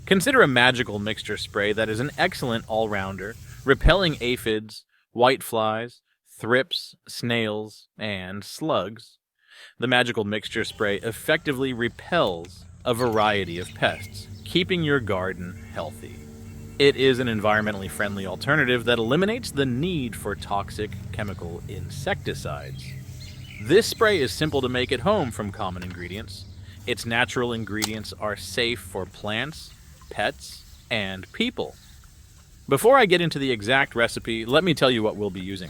Consider a magical mixture spray that is an excellent all-rounder, repelling aphids, whiteflies, thrips, snails, and slugs. The magical mixture spray effectively repels a variety of pests, keeping your garden healthy. It is an environmentally friendly alternative that eliminates the need for toxic chemical insecticides. This spray is simple to make at home from common ingredients. Its natural ingredients are safe for plants, pets, and people. Before I get into the exact recipe, let me tell you what we'll be using.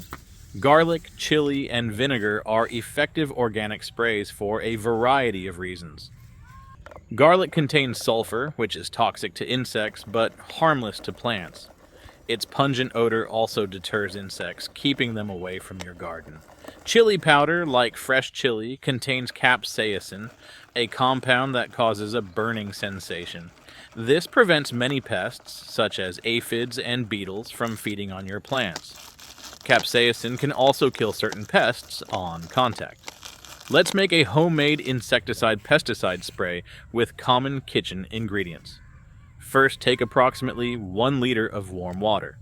Garlic, chili, and vinegar are effective organic sprays for a variety of reasons. Garlic contains sulfur, which is toxic to insects but harmless to plants. Its pungent odor also deters insects, keeping them away from your garden. Chili powder, like fresh chili, contains capsaicin, a compound that causes a burning sensation. This prevents many pests, such as aphids and beetles, from feeding on your plants. Capsaicin can also kill certain pests on contact. Let's make a homemade insecticide pesticide spray with common kitchen ingredients. First, take approximately 1 liter of warm water.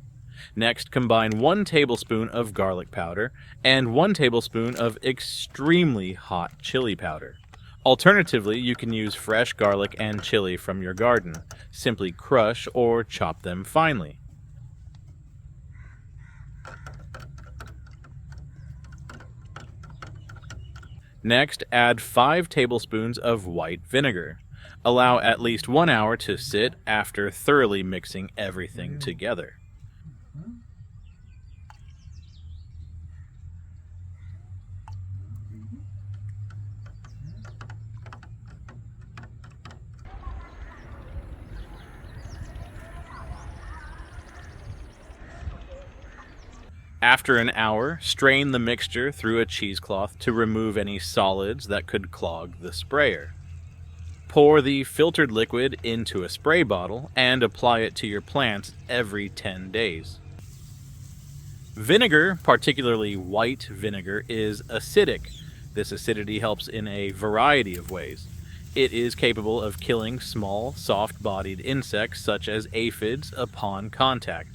Next, combine 1 tablespoon of garlic powder and 1 tablespoon of extremely hot chili powder. Alternatively, you can use fresh garlic and chili from your garden. Simply crush or chop them finely. Next, add 5 tablespoons of white vinegar. Allow at least 1 hour to sit after thoroughly mixing everything together. After an hour, strain the mixture through a cheesecloth to remove any solids that could clog the sprayer. Pour the filtered liquid into a spray bottle and apply it to your plants every 10 days. Vinegar, particularly white vinegar, is acidic. This acidity helps in a variety of ways. It is capable of killing small, soft-bodied insects such as aphids upon contact.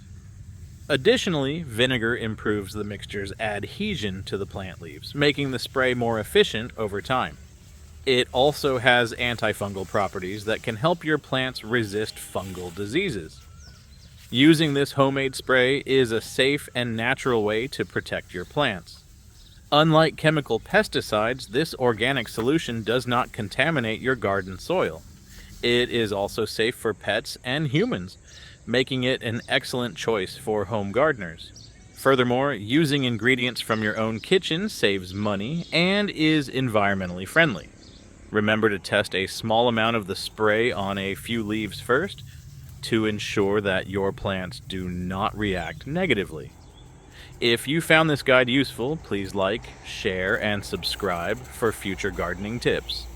Additionally, vinegar improves the mixture's adhesion to the plant leaves, making the spray more efficient over time. It also has antifungal properties that can help your plants resist fungal diseases. Using this homemade spray is a safe and natural way to protect your plants. Unlike chemical pesticides, this organic solution does not contaminate your garden soil. It is also safe for pets and humans, making it an excellent choice for home gardeners. Furthermore, using ingredients from your own kitchen saves money and is environmentally friendly. Remember to test a small amount of the spray on a few leaves first to ensure that your plants do not react negatively. If you found this guide useful, please like, share, and subscribe for future gardening tips.